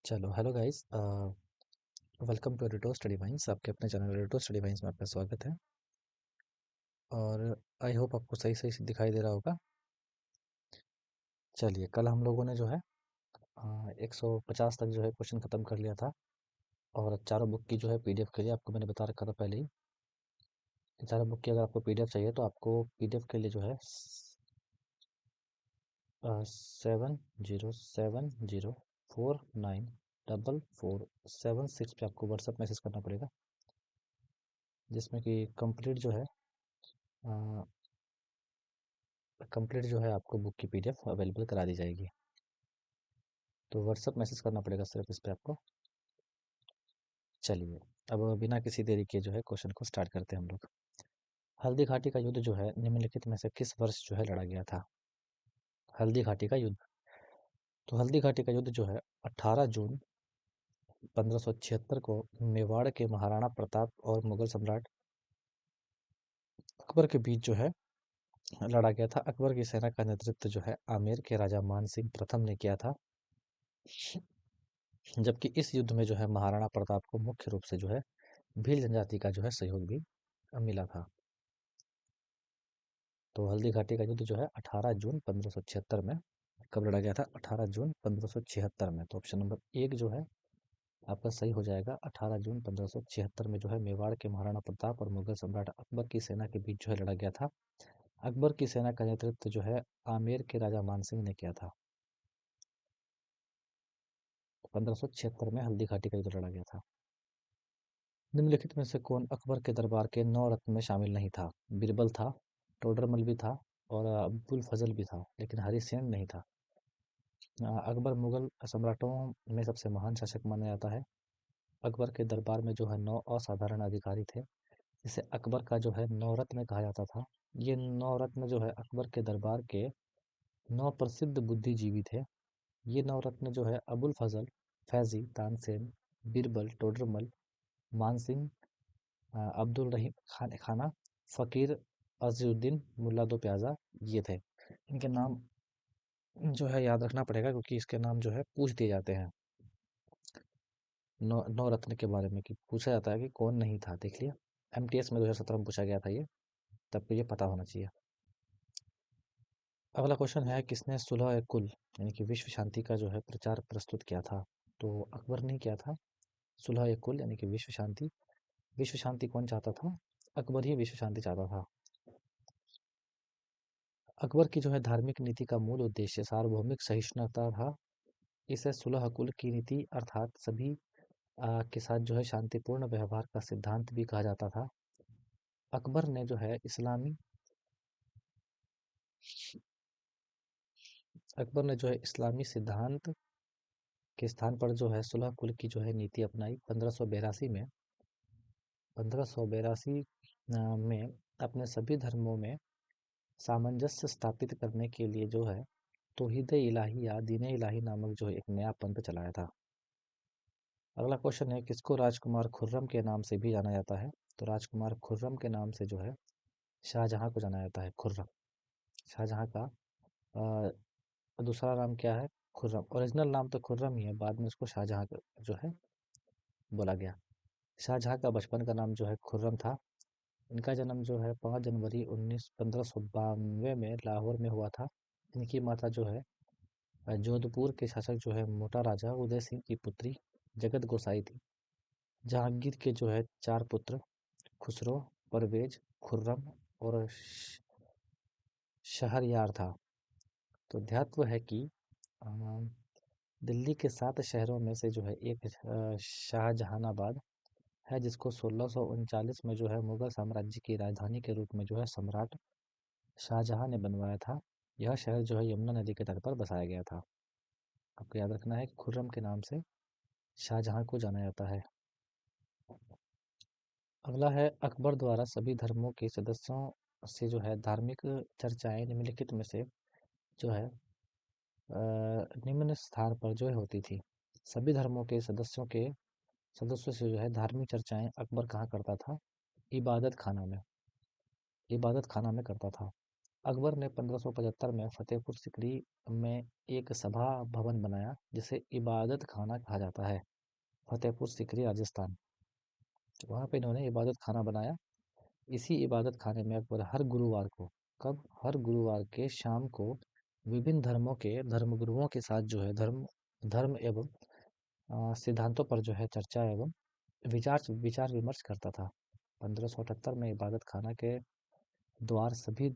चलो hello guys, welcome to Edito study vines. आपके अपने चैनल एडिटो स्टडी वाइन्स में आपका स्वागत है। और आई होप आपको सही सही दिखाई दे रहा होगा। चलिए, कल हम लोगों ने जो है 150 तक जो है क्वेश्चन ख़त्म कर लिया था। और चारों बुक की जो है पीडीएफ के लिए आपको मैंने बता रखा था पहले ही कि चारों बुक की अगर आपको पीडीएफ चाहिए तो आपको पीडीएफ के लिए जो है 7070494476 पे आपको व्हाट्सअप मैसेज करना पड़ेगा, जिसमें कि कंप्लीट जो है कंप्लीट जो है आपको बुक की पीडीएफ अवेलेबल करा दी जाएगी। तो व्हाट्सअप मैसेज करना पड़ेगा सिर्फ इस पे आपको। चलिए, अब बिना किसी देरी के जो है क्वेश्चन को स्टार्ट करते हैं हम लोग। हल्दी घाटी का युद्ध जो है निम्नलिखित में से किस वर्ष जो है लड़ा गया था? हल्दी घाटी का युद्ध। तो हल्दी घाटी का युद्ध जो है 18 जून 1576 को मेवाड़ के महाराणा प्रताप और मुगल सम्राट अकबर के बीच जो है लड़ा गया था। अकबर की सेना का नेतृत्व जो है आमेर के राजा मान सिंह प्रथम ने किया था। जबकि इस युद्ध में जो है महाराणा प्रताप को मुख्य रूप से जो है भील जनजाति का जो है सहयोग भी मिला था। तो हल्दी घाटी का युद्ध जो है 18 जून 1576 में कब लड़ा गया था? 18 जून 1576 में। तो ऑप्शन नंबर एक जो है आपका सही हो जाएगा। 18 जून 1576 में जो है मेवाड़ के महाराणा प्रताप और मुगल सम्राट अकबर की सेना के बीच जो है लड़ा गया था। अकबर की सेना का नेतृत्व जो है आमेर के राजा मानसिंह ने किया था। 1576 में हल्दी घाटी का युद्ध लड़ा गया था। निम्नलिखित में से कौन अकबर के दरबार के 9 रत्न में शामिल नहीं था? बीरबल था, टोडरमल भी था, और अब्दुल फजल भी था, लेकिन हरिसेन नहीं था। अकबर मुगल सम्राटों में सबसे महान शासक माना जाता है। अकबर के दरबार में जो है 9 असाधारण अधिकारी थे, जिसे अकबर का जो है 9 रत्न कहा जाता था। ये 9 रत्न जो है अकबर के दरबार के 9 प्रसिद्ध बुद्धिजीवी थे। ये 9 रत्न जो है अबुल फजल, फैजी, तानसेन, बीरबल, टोडरमल, मानसिंह, अब्दुल रहीम खाना, फ़कीर अज़ीज़ुद्दीन, मुल्ला दो प्याज़ा, ये थे। इनके नाम जो है याद रखना पड़ेगा, क्योंकि इसके नाम जो है पूछ दिए जाते हैं। नौ रत्न के बारे में कि पूछा जाता है कि कौन नहीं था। देख लिया, एमटीएस में 2017 में पूछा गया था ये, तब को ये पता होना चाहिए। अगला क्वेश्चन है, किसने सुलह कुल यानी कि विश्व शांति का जो है प्रचार प्रस्तुत किया था? तो अकबर ने किया था सुलह कुल यानी कि विश्व शांति। विश्व शांति कौन चाहता था? अकबर ही विश्व शांति चाहता था। अकबर की जो है धार्मिक नीति का मूल उद्देश्य सार्वभौमिक सहिष्णुता था। इसे सुलह कुल की नीति अर्थात सभी के साथ जो है शांतिपूर्ण व्यवहार का सिद्धांत भी कहा जाता था। अकबर ने जो है इस्लामी सिद्धांत के स्थान पर जो है सुलह कुल की जो है नीति अपनाई। 1582 में अपने सभी धर्मों में सामंजस्य स्थापित करने के लिए जो है तौहीद इलाही या दीन इलाही नामक जो है एक नया पंथ चलाया था। अगला क्वेश्चन है, किसको राजकुमार खुर्रम के नाम से भी जाना जाता है? तो राजकुमार खुर्रम के नाम से जो है शाहजहां को जाना जाता है। खुर्रम शाहजहां का दूसरा नाम क्या है? खुर्रम। ओरिजिनल नाम तो खुर्रम ही है, बाद में उसको शाहजहां जो है बोला गया। शाहजहां का बचपन का नाम जो है खुर्रम था। इनका जन्म जो है 5 जनवरी 1592 में लाहौर में हुआ था। इनकी माता जो है जोधपुर के शासक जो है मोटा राजा उदय सिंह की पुत्री जगत गोसाई थी। जहांगीर के जो है 4 पुत्र खुसरो, परवेज, खुर्रम और शहरयार था। तो ध्यात्व है कि अ, दिल्ली के 7 शहरों में से जो है एक शाहजहानाबाद है, जिसको 1639 में जो है मुगल साम्राज्य की राजधानी के रूप में जो है सम्राट शाहजहां ने बनवाया था। यह शहर जो है यमुना नदी के तट पर बसाया गया था। आपको याद रखना है कि खुर्रम के नाम से शाहजहां को जाना जाता है। अगला है, अकबर द्वारा सभी धर्मों के सदस्यों से जो है धार्मिक चर्चाएं निम्नलिखित में से जो है निम्न स्थान पर जो है होती थी। सभी धर्मों के सदस्यों से जो है धार्मिक चर्चाएं अकबर कहाँ करता था? इबादत खाना में करता था। अकबर ने 1575 में फतेहपुर सिकरी में एक सभा भवन बनाया जिसे इबादत खाना कहा जाता है। फतेहपुर सिकरी राजस्थान, वहाँ पे इन्होंने इबादत खाना बनाया। इसी इबादत खाने में अकबर हर गुरुवार को, कब, हर गुरुवार के शाम को विभिन्न धर्मों के धर्मगुरुओं के साथ जो है धर्म धर्म एवं सिद्धांतों पर जो है चर्चा एवं विचार विचार विमर्श करता था। 1578 में इबादत खाना के द्वार सभी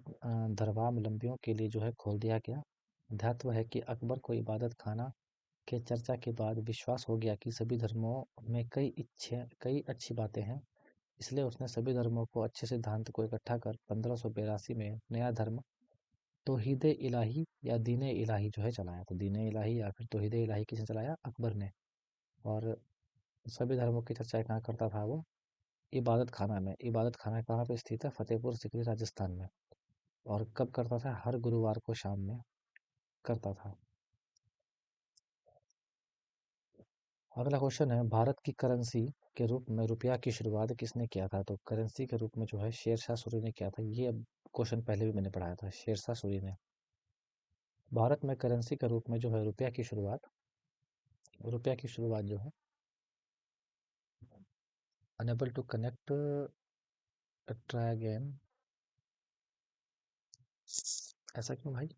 धर्मावलंबियों के लिए जो है खोल दिया गया। ध्यात्व है कि अकबर को इबादत खाना के चर्चा के बाद विश्वास हो गया कि सभी धर्मों में कई अच्छी बातें हैं, इसलिए उसने सभी धर्मों को अच्छे सिद्धांत को इकट्ठा कर 1582 में नया धर्म तौहीद इलाही या दीन इलाही जो है चलाया। तो दीन इलाही या फिर तौहीद इलाही किसने चलाया? अकबर ने। और सभी धर्मों की चर्चा कहाँ करता था वो? इबादत खाना में। इबादत खाना कहाँ पे स्थित है? फतेहपुर सिकरी राजस्थान में। और कब करता था? हर गुरुवार को शाम में करता था। अगला क्वेश्चन है, भारत की करेंसी के रूप में रुपया की शुरुआत किसने किया था? तो करेंसी के रूप में जो है शेरशाह सूरी ने किया था। ये क्वेश्चन पहले भी मैंने पढ़ाया था, शेरशाह सूरी ने। भारत में करेंसी के रूप में जो है रुपया की शुरुआत जो है, unable to connect, try again. ऐसा क्यों भाई?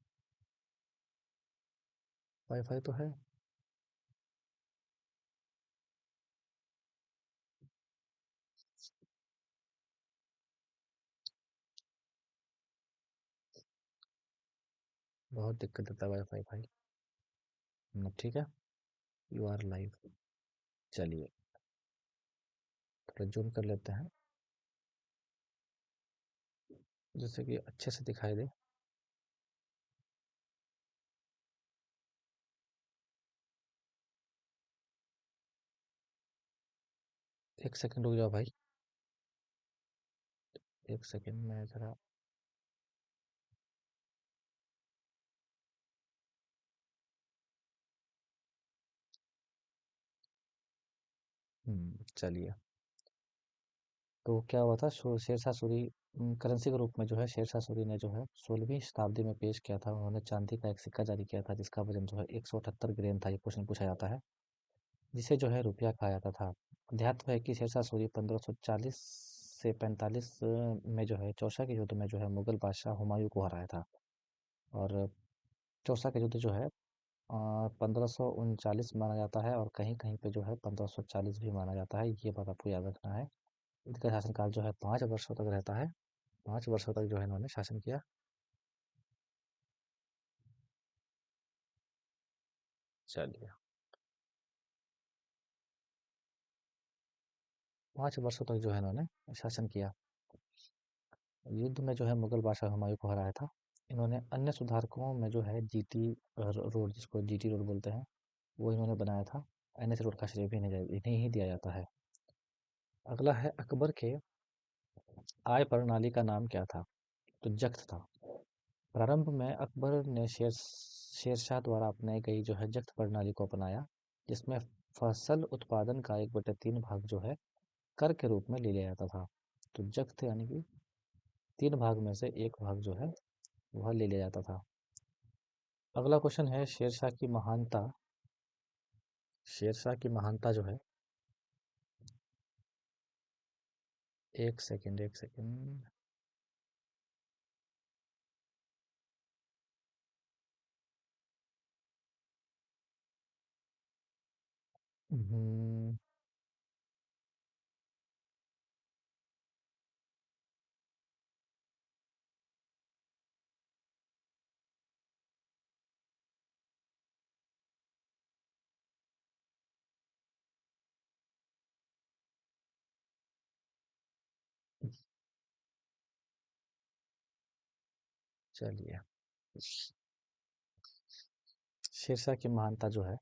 वाईफाई तो है। बहुत दिक्कत देता है वाईफाई भाई। ठीक है, यू आर लाइव। चलिए, थोड़ा जूम कर लेते हैं जिससे कि अच्छे से दिखाई दे। एक सेकंड रुक जाओ भाई, एक सेकंड में ज़रा। चलिए। तो क्या हुआ था, शेरशाह सूरी करेंसी के रूप में जो है शेरशाह सूरी ने जो है 16वीं शताब्दी में पेश किया था। उन्होंने चांदी का एक सिक्का जारी किया था जिसका वजन जो है 178 ग्राम था। ये क्वेश्चन पूछा जाता है, जिसे जो है रुपया कहा जाता था। अध्यात्म है कि शेरशाह सूरी 1540 से 45 में जो है चौसा के युद्ध में जो है मुगल बादशाह हुमायूं को हराया था। और चौसा का युद्ध जो है 1539 माना जाता है, और कहीं कहीं पे जो है 1540 भी माना जाता है। ये बात आपको याद रखना है। इनका शासनकाल जो है 5 वर्षों तक रहता है। 5 वर्षों तक जो है इन्होंने शासन किया। चलिए, 5 वर्षों तक जो है इन्होंने शासन किया। युद्ध में जो है मुगल बादशाह हुमायूं को हराया था। इन्होंने अन्य सुधारकों में जो है जीटी रोड, जिसको जीटी रोड बोलते हैं, वो इन्होंने बनाया था। एनएच रोड का श्रेय भी इन्हें ही दिया जाता है। अगला है, अकबर के आय प्रणाली का नाम क्या था? तो जख्त था। प्रारंभ में अकबर ने शेरशाह द्वारा अपनाई गई जो है जख्त प्रणाली को अपनाया, जिसमें फसल उत्पादन का 1/3 भाग जो है कर के रूप में ले लिया जाता था। तो जख्त यानी कि 3 भाग में से 1 भाग जो है वह ले लिया जाता था। अगला क्वेश्चन है, शेरशाह की महानता जो है, एक सेकंड एक सेकंड। हम्म, चलिए, शेरशाह की महानता जो है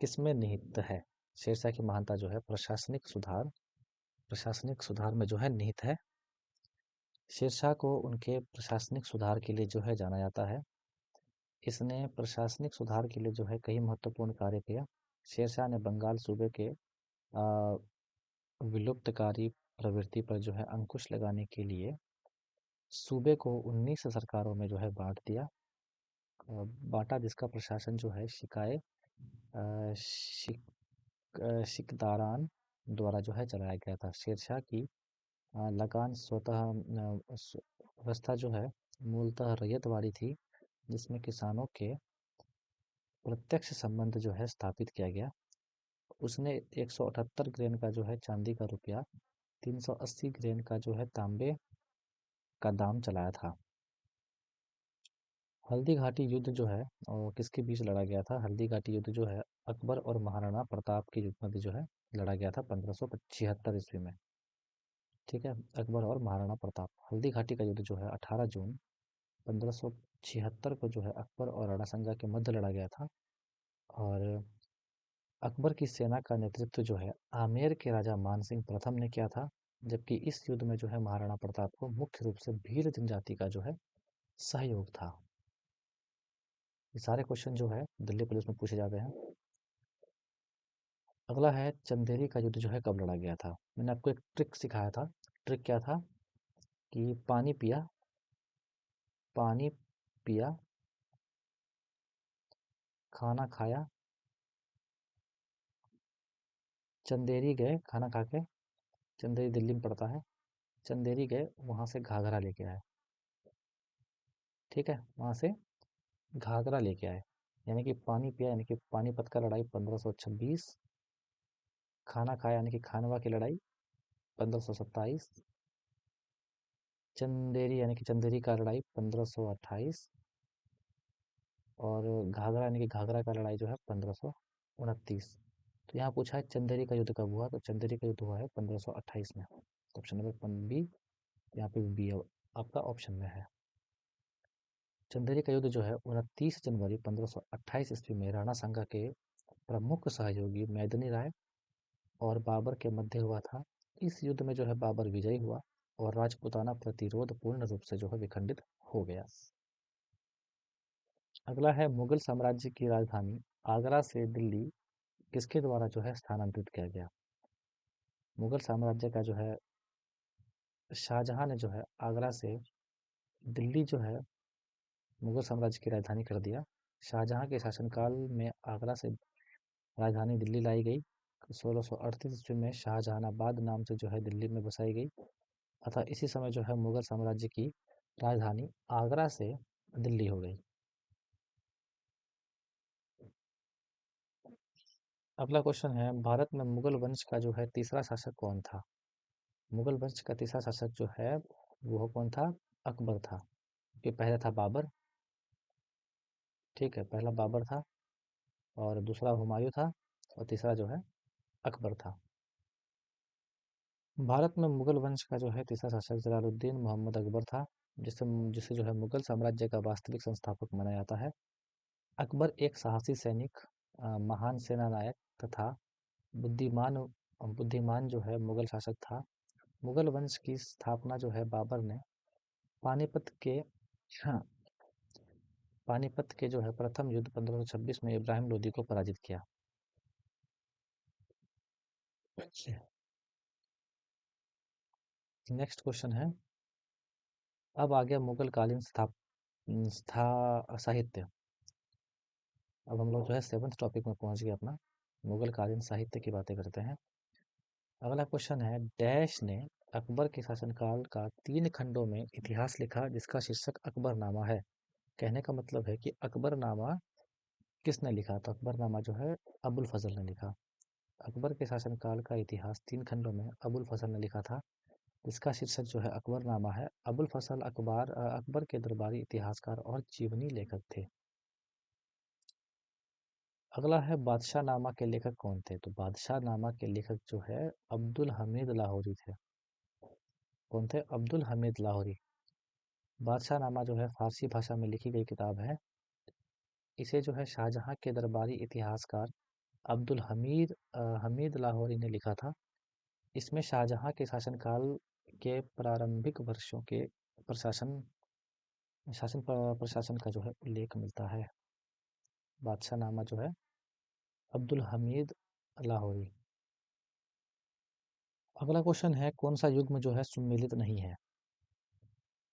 किसमें निहित है? शेरशाह की महानता जो है प्रशासनिक सुधार में जो है निहित है। शेरशाह को उनके प्रशासनिक सुधार के लिए जो है जाना जाता है। इसने प्रशासनिक सुधार के लिए जो है कई महत्वपूर्ण कार्य किया। शेरशाह ने बंगाल सूबे के आ, विलुप्तकारी प्रवृत्ति पर जो है अंकुश लगाने के लिए सूबे को 19 सरकारों में जो है बाँट दिया, बाँटा, जिसका प्रशासन जो है शिकदारान द्वारा जो है चलाया गया था। शेरशाह की लगान व्यवस्था जो है मूलतः रैयतवाड़ी थी, जिसमें किसानों के प्रत्यक्ष संबंध जो है स्थापित किया गया। उसने 178 ग्रेन का जो है चांदी का रुपया, 380 ग्रेन का जो है तांबे का दाम चलाया था। हल्दी घाटी युद्ध जो है और किसके बीच लड़ा गया था? हल्दी घाटी युद्ध जो है अकबर और महाराणा प्रताप के युद्ध में जो है लड़ा गया था 1576 ईस्वी में। ठीक है, अकबर और महाराणा प्रताप। हल्दी घाटी का युद्ध जो है 18 जून 1576 को जो है अकबर और राणा संगा के मध्य लड़ा गया था। और अकबर की सेना का नेतृत्व जो है आमेर के राजा मानसिंह प्रथम ने किया था, जबकि इस युद्ध में जो है महाराणा प्रताप को मुख्य रूप से भील जनजाति का जो है सहयोग था। ये सारे क्वेश्चन जो है दिल्ली पुलिस में पूछे जाते हैं। अगला है चंदेरी का युद्ध जो है कब लड़ा गया था? मैंने आपको एक ट्रिक सिखाया था। ट्रिक क्या था कि पानी पिया, खाना खाया, चंदेरी गए, खाना खा के, चंदेरी दिल्ली में पड़ता है, चंदेरी गए, वहां से घाघरा लेके आए। ठीक है, वहां से घाघरा लेके आए, यानी कि पानी पिया यानी कि पानीपत का लड़ाई 1526, खाना खाया यानी कि खानवा की लड़ाई 1527, चंदेरी यानी कि चंदेरी का लड़ाई 1528, और घाघरा यानी कि घाघरा का लड़ाई जो है 1529। तो यहाँ पूछा है चंदेरी का युद्ध कब हुआ, तो चंदेरी का युद्ध हुआ है 1528 में। तो ऑप्शन नंबर बी, यहाँ पे बी आपका ऑप्शन में है। चंदेरी का युद्ध जो है 29 जनवरी 1528 ईस्वी में राणा सांगा के प्रमुख सहयोगी मैदनी राय और बाबर के मध्य हुआ था। इस युद्ध में जो है बाबर विजयी हुआ और राजपूताना प्रतिरोध पूर्ण रूप से जो है विखंडित हो गया। अगला है मुगल साम्राज्य की राजधानी आगरा से दिल्ली किसके द्वारा जो है स्थानांतरित किया गया? मुगल साम्राज्य का जो है शाहजहां ने जो है आगरा से दिल्ली जो है मुगल साम्राज्य की राजधानी कर दिया। शाहजहां के शासनकाल में आगरा से राजधानी दिल्ली लाई गई। 1638 ईस्वी में शाहजहानाबाद नाम से जो है दिल्ली में बसाई गई। अतः इसी समय जो है मुगल साम्राज्य की राजधानी आगरा से दिल्ली हो गई। अगला क्वेश्चन है भारत में मुगल वंश का जो है तीसरा शासक कौन था? मुगल वंश का तीसरा शासक जो है वो कौन था? अकबर था। ये पहला था बाबर। ठीक है, पहला बाबर था और दूसरा हुमायूं था और तीसरा जो है अकबर था। भारत में मुगल वंश का जो है तीसरा शासक जलालुद्दीन मोहम्मद अकबर था, जिसे जिसे जो है मुगल साम्राज्य का वास्तविक संस्थापक माना जाता है। अकबर एक साहसी सैनिक, महान सेना नायक तथा बुद्धिमान बुद्धिमान जो है मुगल शासक था। मुगल वंश की स्थापना जो है बाबर ने पानीपत के हाँ, पानीपत के जो है प्रथम युद्ध 1526 में इब्राहिम लोदी को पराजित किया। नेक्स्ट क्वेश्चन है, अब आ गया मुगल कालीन साहित्य। अब हम लोग जो है सेवन्थ टॉपिक में पहुंच गए अपना, मुगल कालीन साहित्य की बातें करते हैं। अगला क्वेश्चन है, डैश ने अकबर के शासनकाल का 3 खंडों में इतिहास लिखा जिसका शीर्षक अकबरनामा है। कहने का मतलब है कि अकबरनामा किसने लिखा? तो अकबरनामा जो है अबुल फजल ने लिखा। अकबर के शासनकाल का इतिहास 3 खंडों में अबुल फजल ने लिखा था। इसका शीर्षक जो है अकबरनामा है। अबुल फजल अकबर के दरबारी इतिहासकार और जीवनी लेखक थे। अगला है बादशाह नामा के लेखक कौन थे? तो बादशाह नामा के लेखक जो है अब्दुल हमीद लाहौरी थे। कौन थे? अब्दुल हमीद लाहौरी। बादशाह नामा जो है फारसी भाषा में लिखी गई किताब है। इसे जो है शाहजहां के दरबारी इतिहासकार हमीद लाहौरी ने लिखा था। इसमें शाहजहां के शासनकाल के प्रारंभिक वर्षों के प्रशासन प्रशासन का जो है उल्लेख मिलता है। बादशाह नामा जो है अब्दुल हमीद लाहौरी। अगला क्वेश्चन है, कौन सा युग्म जो है सुमेलित नहीं है?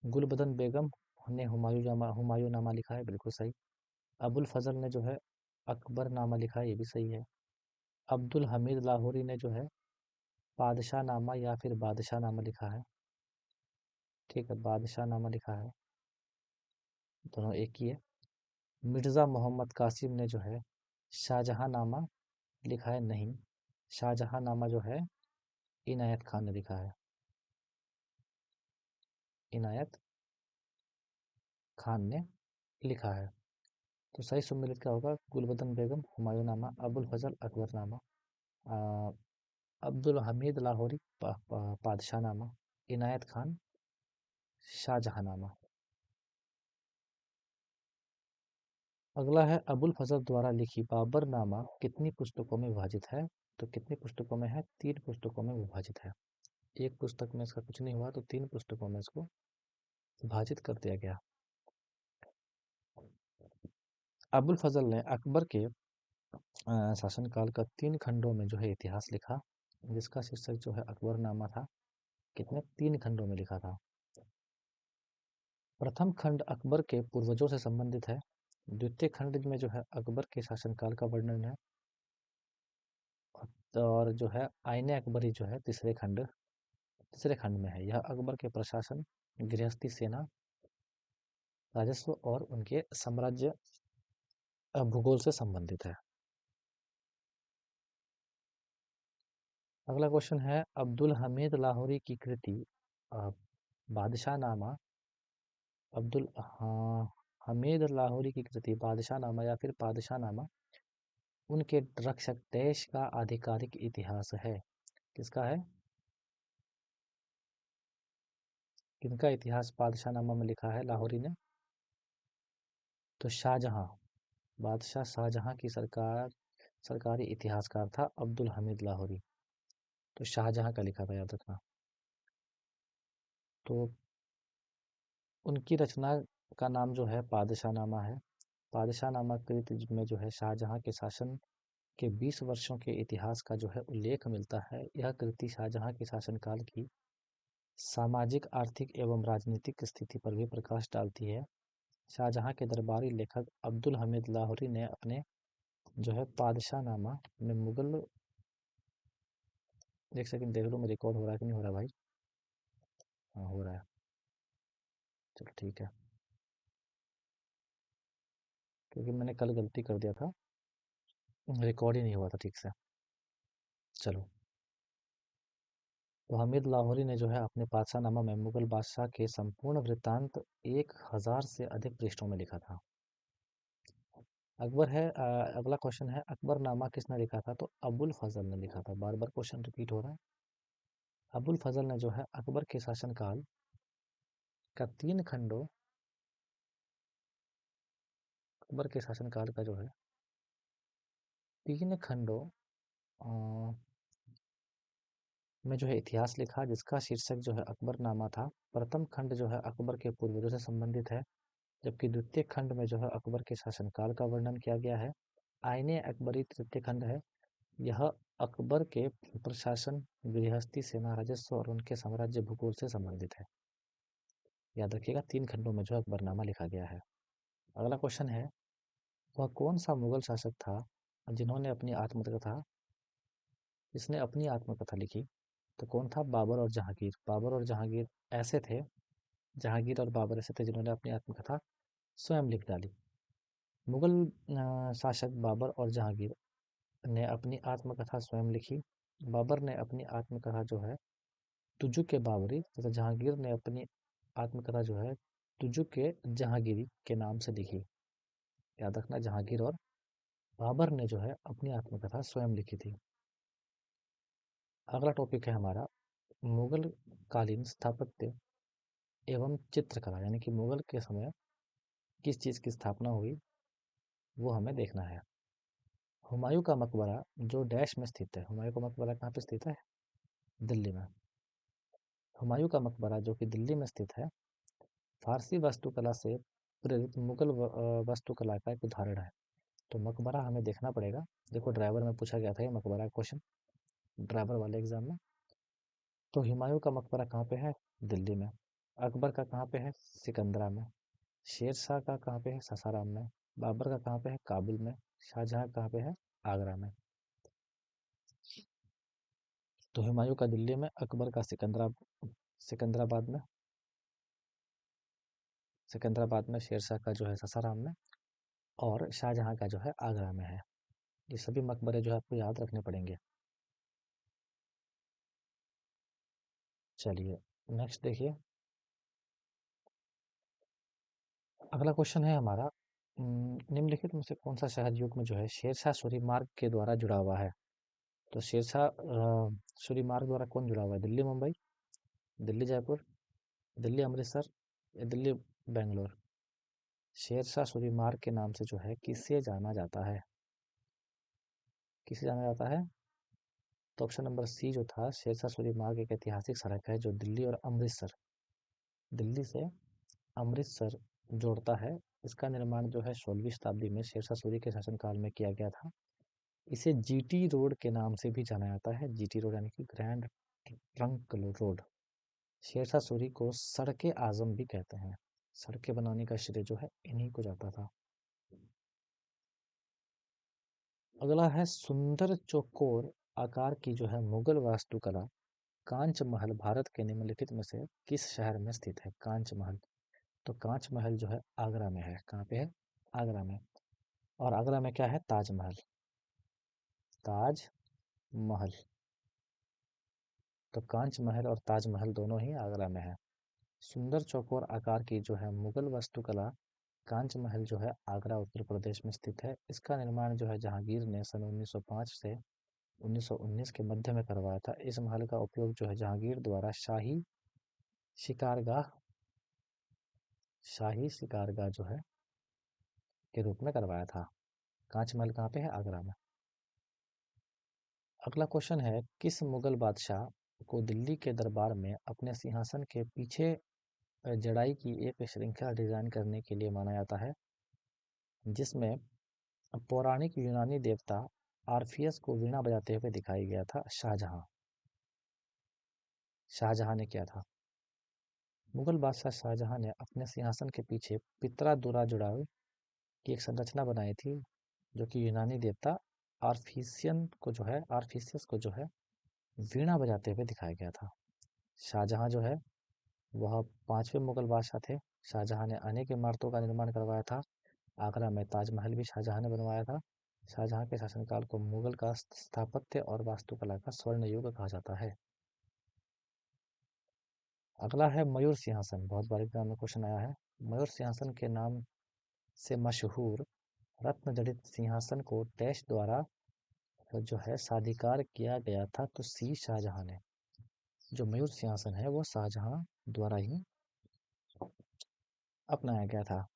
गुलबदन बेगम ने हुमायूं नामा लिखा है, बिल्कुल सही। अबुल फजल ने जो है अकबर नामा लिखा है, ये भी सही है। अब्दुल हमीद लाहौरी ने जो है बादशाह नामा या फिर बादशाह नामा लिखा है, ठीक है, बादशाह नामा लिखा है, दोनों एक ही है। मिर्ज़ा मोहम्मद कासिम ने जो है शाहजहां नामा लिखा है, नहीं, शाहजहां नामा जो है इनायत खान ने लिखा है, इनायत खान ने लिखा है। तो सही सुमेलित क्या होगा? गुलबदन बेगम हुमायूं नामा, अबुल फजल अकबरनामा, अब्दुल हमीद लाहौरी पादशाह नामा, इनायत खान शाहजहांनामा। अगला है अबुल फजल द्वारा लिखी बाबर नामा कितनी पुस्तकों में विभाजित है? तो कितनी पुस्तकों में है? 3 पुस्तकों में विभाजित है। एक पुस्तक में इसका कुछ नहीं हुआ तो 3 पुस्तकों में इसको विभाजित कर दिया गया। अबुल फजल ने अकबर के शासनकाल का 3 खंडों में जो है इतिहास लिखा, जिसका शीर्षक जो है अकबरनामा था। कितने? 3 खंडों में लिखा था। प्रथम खंड अकबर के पूर्वजों से संबंधित है। द्वितीय खंड में जो है अकबर के शासनकाल का वर्णन है। और जो है आईने अकबरी जो है तीसरे खंड में है। यह अकबर के प्रशासन, गृहस्थी, सेना, राजस्व और उनके साम्राज्य भूगोल से संबंधित है। अगला क्वेश्चन है अब्दुल हमीद लाहौरी की कृति बादशाह नामा, अब्दुल हमीद लाहौरी की कृति बादशाह नामा या फिर बादशाह नामा उनके रक्षक देश का आधिकारिक इतिहास है। किसका है? किनका इतिहास बादशाह नामा में लिखा है लाहौरी ने? तो शाहजहां, बादशाह शाहजहां की सरकारी इतिहासकार था अब्दुल हमीद लाहौरी। तो शाहजहां का लिखा था, याद रखना। तो उनकी रचना का नाम जो है पादशाह नामा है। पादशाह नामा कृति में जो है शाहजहां के शासन के 20 वर्षों के इतिहास का जो है उल्लेख मिलता है। यह कृति शाहजहां के शासनकाल की सामाजिक, आर्थिक एवं राजनीतिक स्थिति पर भी प्रकाश डालती है। शाहजहां के दरबारी लेखक अब्दुल हमीद लाहौरी ने अपने जो है पादशाह नामा में मुगल, एक सेकंड देख लो मैं रिकॉर्ड हो रहा है कि नहीं हो रहा भाई। हाँ, हो रहा है, चलो ठीक है, क्योंकि मैंने कल गलती कर दिया था, रिकॉर्ड ही नहीं हुआ था ठीक से। चलो, तो हमीद लाहौरी ने जो है अपने पादशाहनामा में मुगल बादशाह के संपूर्ण वृत्तांत 1000 से अधिक पृष्ठों में लिखा था। अगला क्वेश्चन है अकबरनामा किसने लिखा था? तो अबुल फजल ने लिखा था। बार बार क्वेश्चन रिपीट हो रहा है। अबुल फजल ने जो है अकबर के शासनकाल का 3 खंडों, अकबर के शासनकाल का जो है 3 खंडों अ, में जो है इतिहास लिखा, जिसका शीर्षक जो है अकबरनामा था। प्रथम खंड जो है अकबर के पूर्वजों से संबंधित है, जबकि द्वितीय खंड में जो है अकबर के शासनकाल का वर्णन किया गया है। आईने अकबरी तृतीय खंड है। यह अकबर के प्रशासन, गृहस्थी, सेना, राजस्व और उनके साम्राज्य भूगोल से संबंधित है। याद रखिएगा 3 खंडों में जो है अकबरनामा लिखा गया है। अगला क्वेश्चन है वह कौन सा मुगल शासक था जिन्होंने अपनी आत्मकथा जिसने अपनी आत्मकथा लिखी? तो कौन था? बाबर और जहांगीर। बाबर और जहांगीर ऐसे थे, जहांगीर और बाबर ऐसे थे जिन्होंने अपनी आत्मकथा स्वयं लिख डाली। मुगल शासक बाबर और जहांगीर ने अपनी आत्मकथा स्वयं लिखी। बाबर ने अपनी आत्मकथा जो है तुजुक बाबरी तथा जहांगीर ने अपनी आत्मकथा जो है तुजुक जहांगीरी के नाम से लिखी। याद रखना, जहांगीर और बाबर ने जो है अपनी आत्मकथा स्वयं लिखी थी। अगला टॉपिक है हमारा मुगल कालीन स्थापत्य एवं चित्रकला, यानी कि मुगल के समय किस चीज़ की स्थापना हुई वो हमें देखना है। हुमायूं का मकबरा जो डैश में स्थित है, हुमायूं का मकबरा कहाँ पे स्थित है? दिल्ली में। हुमायूं का मकबरा जो कि दिल्ली में स्थित है, फारसी वास्तुकला से प्रेरित मुगल वास्तुकला का एक उदाहरण है। तो मकबरा हमें देखना पड़ेगा। देखो, ड्राइवर में पूछा गया था ये मकबरा क्वेश्चन, ड्राइवर वाले एग्जाम में। तो हुमायूं का मकबरा कहाँ पे है? दिल्ली में। अकबर का कहाँ पे है? सिकंदरा में। शेर शाह का कहाँ पे है? सासाराम में। बाबर का कहाँ पे है? काबुल में। शाहजहाँ कहाँ पे है? आगरा में। तो हुमायूं का दिल्ली में, अकबर का सिकंदराबाद में, शेर शाह का जो है सासाराम में, और शाहजहाँ का जो है आगरा में है। ये सभी मकबरे जो है आपको याद रखने पड़ेंगे। चलिए नेक्स्ट देखिए। अगला क्वेश्चन है हमारा, निम्नलिखित में से कौन सा शहर युग में जो है शेरशाह सूरी मार्ग के द्वारा जुड़ा हुआ है? तो शेरशाह सूरी मार्ग द्वारा कौन जुड़ा हुआ है? दिल्ली मुंबई, दिल्ली जयपुर, दिल्ली अमृतसर, या दिल्ली बेंगलोर। शेरशाह सूरी मार्ग के नाम से जो है किसे जाना जाता है? किसे जाना जाता है? तो ऑप्शन नंबर सी जो था, शेरशाह सूरी मार्ग एक ऐतिहासिक सड़क है जो दिल्ली से अमृतसर जोड़ता है। इसका निर्माण जो है 16वीं शताब्दी में शेरशाह सूरी के शासनकाल में किया गया था। इसे जीटी रोड के नाम से भी जाना जाता है। जीटी रोड यानी कि grand trunk road. Sher Shah Suri को सड़के आजम भी कहते हैं। सड़कें बनाने का श्रेय जो है इन्हीं को जाता था। अगला है, सुंदर चौकोर आकार की जो है मुगल वास्तुकला कांच महल भारत के निम्नलिखित में से किस शहर में स्थित है? कांच महल। तो कांच महल जो है आगरा में है। कहाँ पे है? आगरा में। और आगरा में क्या है? ताजमहल। ताज महल। तो कांच महल और ताजमहल दोनों ही आगरा में है। सुंदर चौकोर आकार की जो है मुगल वास्तुकला कांच महल जो है आगरा उत्तर प्रदेश में स्थित है। इसका निर्माण जो है जहांगीर ने सन 1905 से 1919 के मध्य में करवाया था। इस महल का उपयोग जो है जहांगीर द्वारा शिकारगाह शाही शिकारगाह जो है के रूप में करवाया था। कांच महल कहाँ पे है? आगरा में। अगला क्वेश्चन है, किस मुगल बादशाह को दिल्ली के दरबार में अपने सिंहासन के पीछे जड़ाई की एक श्रृंखला डिजाइन करने के लिए माना जाता है, जिसमें पौराणिक यूनानी देवता आर्फियस को वीणा बजाते हुए दिखाई गया था? शाहजहां। शाहजहां ने किया था। मुगल बादशाह शाहजहां ने अपने सिंहासन के पीछे पित्रा दुरा जुड़ाव की एक संरचना बनाई थी, जो कि यूनानी देवता आर्फिसियस को जो है वीणा बजाते हुए दिखाया गया था। शाहजहां जो है वह पांचवें मुगल बादशाह थे। शाहजहां ने अनेक इमारतों का निर्माण करवाया था। आगरा में ताजमहल भी शाहजहां ने बनवाया था। शाहजहां के शासनकाल को मुगल का स्थापत्य और वास्तुकला का स्वर्ण युग कहा जाता है। अगला है मयूर सिंहासन। बहुत बार एग्जाम में क्वेश्चन आया है। मयूर सिंहासन के नाम से मशहूर रत्न जड़ित सिंहासन को डैश द्वारा जो है साधिकार किया गया था? तो सी, शाहजहां ने। जो मयूर सिंहासन है वो शाहजहां द्वारा ही अपनाया गया था।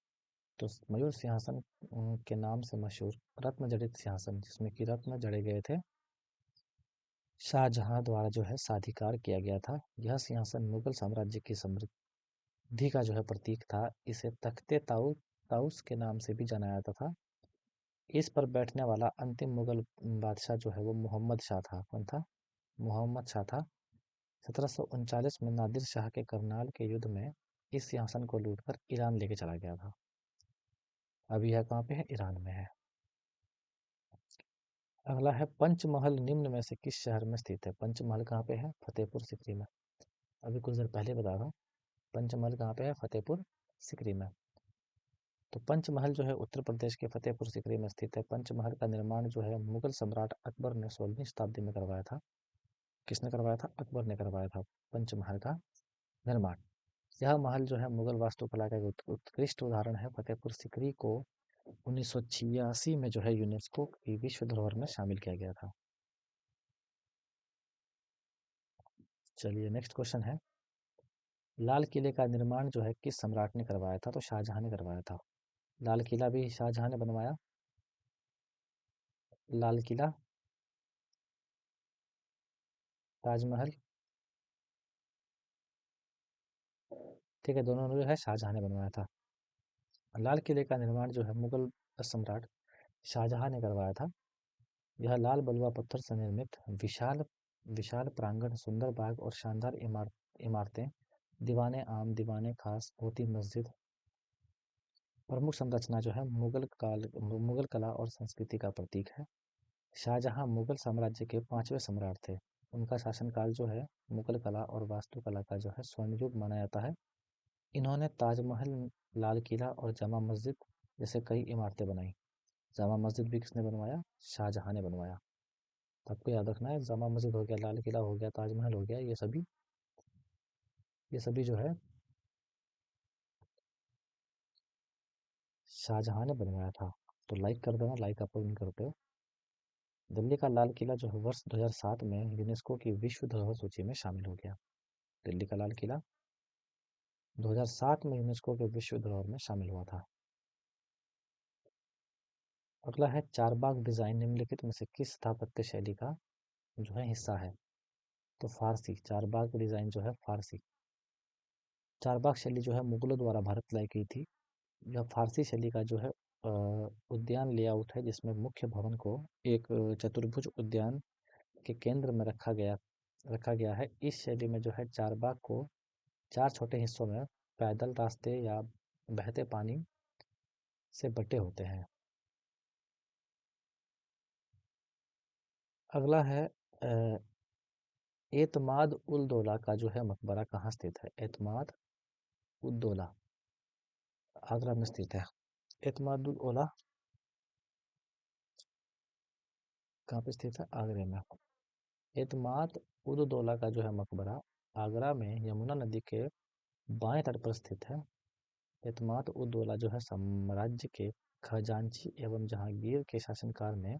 तो मयूर सिंहासन के नाम से मशहूर रत्न जड़ित सिंहासन, जिसमें कि रत्न जड़े गए थे, शाहजहां द्वारा जो है साधिकार किया गया था। यह सिंहासन मुगल साम्राज्य की समृद्धि का जो है प्रतीक था। इसे तख्ते ताउस के नाम से भी जाना जाता था। इस पर बैठने वाला अंतिम मुगल बादशाह जो है वो मोहम्मद शाह था। कौन था? मोहम्मद शाह था। 1739 में नादिर शाह के करनाल के युद्ध में इस सिंहासन को लूटकर ईरान लेके चला गया था। अभी यह कहाँ पे है? ईरान में है। अगला है, पंचमहल निम्न में से किस शहर में स्थित है? पंचमहल कहाँ पे है? फतेहपुर सिकरी में। अभी कुछ देर पहले बता था। पंचमहल कहाँ पे है? फतेहपुर सिकरी में। तो पंचमहल जो है उत्तर प्रदेश के फतेहपुर सिकरी में स्थित है। पंचमहल का निर्माण जो है मुगल सम्राट अकबर ने 16वीं शताब्दी में करवाया था। किसने करवाया था? अकबर ने करवाया था पंचमहल का निर्माण। यह महल जो है मुगल वास्तुकला का एक उत्कृष्ट उदाहरण है। फतेहपुर सिकरी को 1986 में जो है यूनेस्को की विश्व धरोहर में शामिल किया गया था। चलिए नेक्स्ट क्वेश्चन है, लाल किले का निर्माण जो है किस सम्राट ने करवाया था? तो शाहजहां ने करवाया था। लाल किला भी शाहजहां ने बनवाया। लाल किला, ताजमहल, ठीक है, दोनों जो है शाहजहां ने बनवाया था। लाल किले का निर्माण जो है मुगल सम्राट शाहजहां ने करवाया था। यह लाल बलुआ पत्थर से निर्मित विशाल विशाल प्रांगण, सुंदर बाग और शानदार इमारतें दीवाने आम, दीवाने खास, मोती मस्जिद। प्रमुख संरचना जो है मुगल कला और संस्कृति का प्रतीक है। शाहजहां मुगल साम्राज्य के पांचवें सम्राट थे। उनका शासनकाल जो है मुगल कला और वास्तुकला का जो है स्वर्ण युग माना जाता है। इन्होंने ताजमहल, लाल किला और जामा मस्जिद जैसे कई इमारतें बनाई। जामा मस्जिद भी किसने बनवाया? शाहजहां ने बनवाया। तो आपको याद रखना है, जामा मस्जिद हो गया, लाल किला हो गया, ताजमहल हो गया, ये सभी जो है शाहजहां ने बनवाया था। तो लाइक कर देना, लाइक आप लोग नहीं करते हो। दिल्ली का लाल किला जो है वर्ष 2007 में यूनेस्को की विश्व धरोहर सूची में शामिल हो गया। दिल्ली का लाल किला 2007 में यूनेस्को के विश्व धरोहर में शामिल हुआ था। अगला है चारबाग डिजाइन निम्नलिखित में से किस स्थापत्य शैली का जो है हिस्सा है? तो फारसी, चारबाग डिजाइन जो है फारसी। चारबाग शैली जो है मुगलों द्वारा भारत लाई गई थी। यह फारसी शैली का जो है उद्यान लेआउट है, जिसमें मुख्य भवन को एक चतुर्भुज उद्यान के केंद्र में रखा गया है। इस शैली में जो है चारबाग को चार छोटे हिस्सों में पैदल रास्ते या बहते पानी से बटे होते हैं। अगला है एतमाद उल दौला का जो है मकबरा कहाँ स्थित है? एतमाद उल दौला आगरा में स्थित है। एतमाद उल दौला कहाँ पे स्थित है? आगरे में। एतमाद उल दौला का जो है मकबरा आगरा में यमुना नदी के बाएं तट पर स्थित है। एतमाद उल दौला जो है साम्राज्य के खजांची एवं जहांगीर के शासनकाल में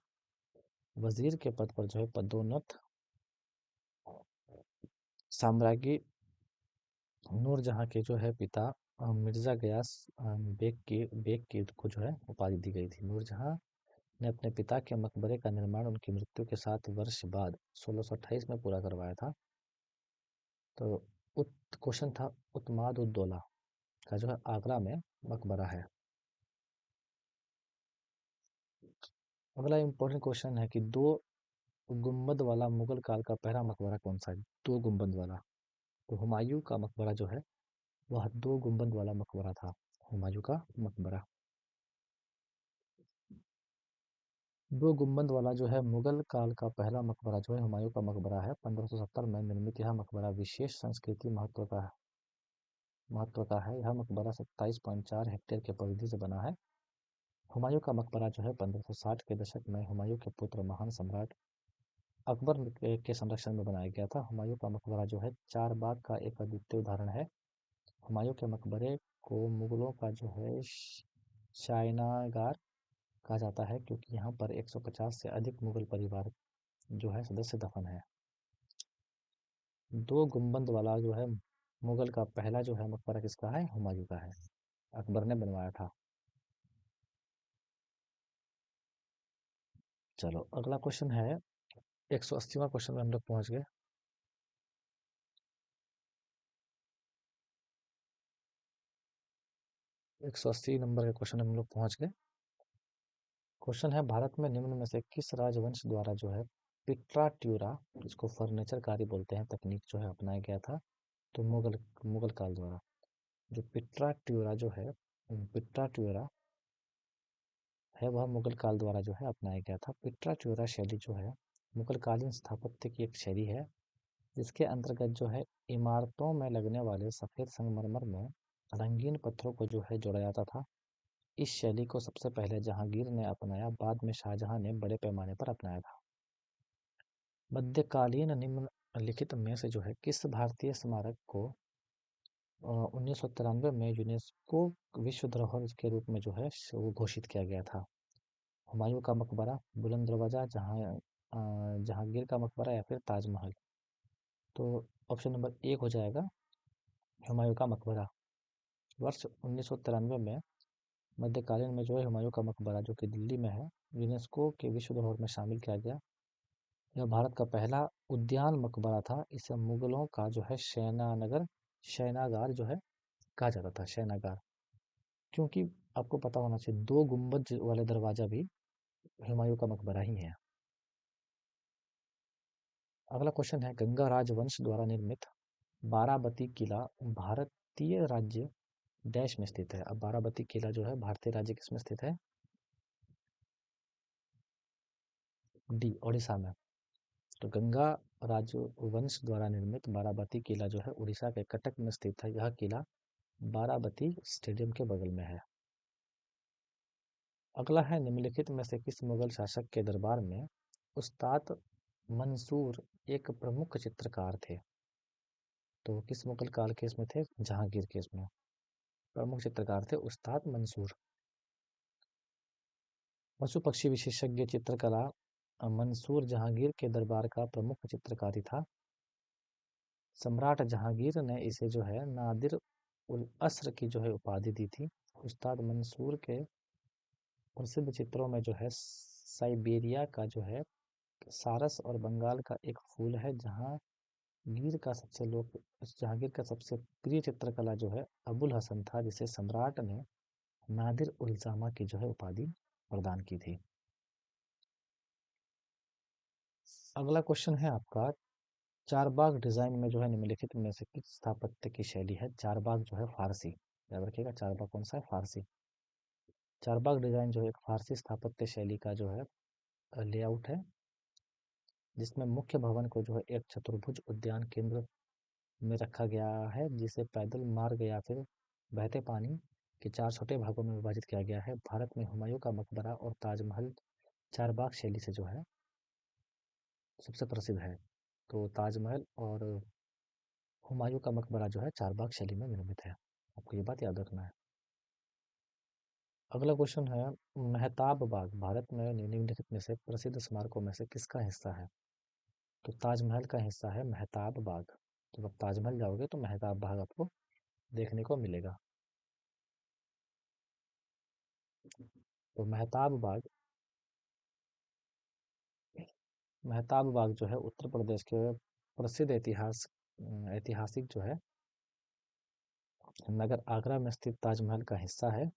वजीर के पद पर जो है पदोन्नत साम्राज्ञी नूरजहां के जो है पिता मिर्जा गयास बेग की को जो है उपाधि दी गई थी। नूरजहां ने अपने पिता के मकबरे का निर्माण उनकी मृत्यु के 7 वर्ष बाद 1628 में पूरा करवाया था। तो उत क्वेश्चन था उतमाद उद दौला का जो है आगरा में मकबरा है। अगला इम्पोर्टेंट क्वेश्चन है कि दो गुंबद वाला मुगल काल का पहला मकबरा कौन सा है? दो गुंबद वाला। तो हुमायूं का मकबरा जो है वह दो गुंबद वाला मकबरा था। हुमायूं का मकबरा दो गुंबद वाला जो है मुगल काल का पहला मकबरा जो है हुमायूं का मकबरा है। 1570 में निर्मित यह मकबरा विशेष संस्कृति महत्व का है। यह मकबरा 27.4 हेक्टेयर के परिधि से बना है। हुमायूं का मकबरा जो है 1560 के दशक में हुमायूं के पुत्र महान सम्राट अकबर के संरक्षण में बनाया गया था। हुमायूं का मकबरा जो है चार बाग का एक अद्वितीय उदाहरण है। हुमायूं के मकबरे को मुगलों का जो है शायनागार कहा जाता है, क्योंकि यहाँ पर 150 से अधिक मुगल परिवार जो है सदस्य दफन है। दो गुंबद वाला जो है मुगल का पहला जो है मकबरा किसका है? हुमायूं का है। अकबर ने बनवाया था। चलो अगला क्वेश्चन है 180वां क्वेश्चन में हम लोग पहुंच गए। 180 नंबर के क्वेश्चन में हम लोग पहुंच गए। क्वेश्चन है भारत में निम्न में से किस राजवंश द्वारा जो है पिट्रा ट्यूरा, जिसको फर्नीचर कारी बोलते हैं, तकनीक जो है अपनाया गया था? तो मुगल मुगल काल द्वारा। जो पिट्रा ट्यूरा जो है पिट्रा ट्यूरा है वह मुगल काल द्वारा जो है अपनाया गया था। पिट्रा ट्यूरा शैली जो है मुगल कालीन स्थापत्य की एक शैली है, जिसके अंतर्गत जो है इमारतों में लगने वाले सफेद संगमरमर में रंगीन पत्थरों को जो है जोड़ा जाता था। इस शैली को सबसे पहले जहांगीर ने अपनाया, बाद में शाहजहां ने बड़े पैमाने पर अपनाया था। मध्यकालीन निम्नलिखित में से जो है किस भारतीय स्मारक को 1993 में यूनेस्को विश्व धरोहर के रूप में जो है वो घोषित किया गया था? हुमायूं का मकबरा, बुलंद दरवाजा, जहांगीर का मकबरा या फिर ताजमहल? तो ऑप्शन नंबर एक हो जाएगा हुमायूं का मकबरा। वर्ष 1993 में मध्यकालीन में जो है हुमायूं का मकबरा जो कि दिल्ली में है, यूनेस्को के विश्व धरोहर में शामिल किया गया। यह भारत का पहला उद्यान मकबरा था। इसे मुगलों का जो है शयनागार जो है कहा जाता था, शयनागार। क्योंकि आपको पता होना चाहिए दो गुंबद वाले दरवाजा भी हुमायूं का मकबरा ही है। अगला क्वेश्चन है गंगा राजवंश द्वारा निर्मित बाराबती किला भारतीय राज्य डैश में स्थित है। अब बाराबती किला जो है भारतीय राज्य किसमें स्थित है? डी, उड़ीसा में। तो गंगा राजवंश द्वारा निर्मित बाराबती किला जो है उड़ीसा के कटक में स्थित है। यह किला बाराबती स्टेडियम के बगल में है। अगला है, निम्नलिखित में से किस मुगल शासक के दरबार में उस्ताद मंसूर एक प्रमुख चित्रकार थे? तो किस मुगल काल के इसमें थे? जहांगीर के इसमें प्रमुख चित्रकार थे उस्ताद मंसूर। पशु पक्षी विशेषज्ञ चित्रकला मंसूर जहांगीर के दरबार का प्रमुख चित्रकारी था। सम्राट जहांगीर ने इसे जो है नादिर उल असर की जो है उपाधि दी थी। उस्ताद मंसूर के प्रसिद्ध चित्रों में जो है साइबेरिया का जो है सारस और बंगाल का एक फूल है। गिर का सबसे लोक जहांगीर का सबसे प्रिय चित्रकला जो है अबुल हसन था, जिसे सम्राट ने नादिर उल जामा की जो है उपाधि प्रदान की थी। अगला क्वेश्चन है आपका, चारबाग डिजाइन में जो है निम्नलिखित में से किस स्थापत्य की शैली है? चारबाग जो है फारसी, याद रखिएगा, चारबाग कौन सा है? फारसी। चारबाग डिजाइन जो है एक फारसी स्थापत्य शैली का जो है लेआउट है, जिसमें मुख्य भवन को जो है एक चतुर्भुज उद्यान केंद्र में रखा गया है, जिसे पैदल मार्ग या फिर बहते पानी के चार छोटे भागों में विभाजित किया गया है। भारत में हुमायूं का मकबरा और ताजमहल चारबाग शैली से जो है सबसे प्रसिद्ध है। तो ताजमहल और हुमायूं का मकबरा जो है चारबाग शैली में निर्मित है। आपको ये बात याद रखना है। अगला क्वेश्चन है, मेहताब बाग भारत में निम्नलिखित में से प्रसिद्ध स्मारकों में से किसका हिस्सा है? तो ताजमहल का हिस्सा है मेहताब बाग। तो जब ताजमहल जाओगे तो मेहताब बाग आपको देखने को मिलेगा। तो मेहताब बाग जो है उत्तर प्रदेश के प्रसिद्ध ऐतिहासिक जो है नगर आगरा में स्थित ताजमहल का हिस्सा है।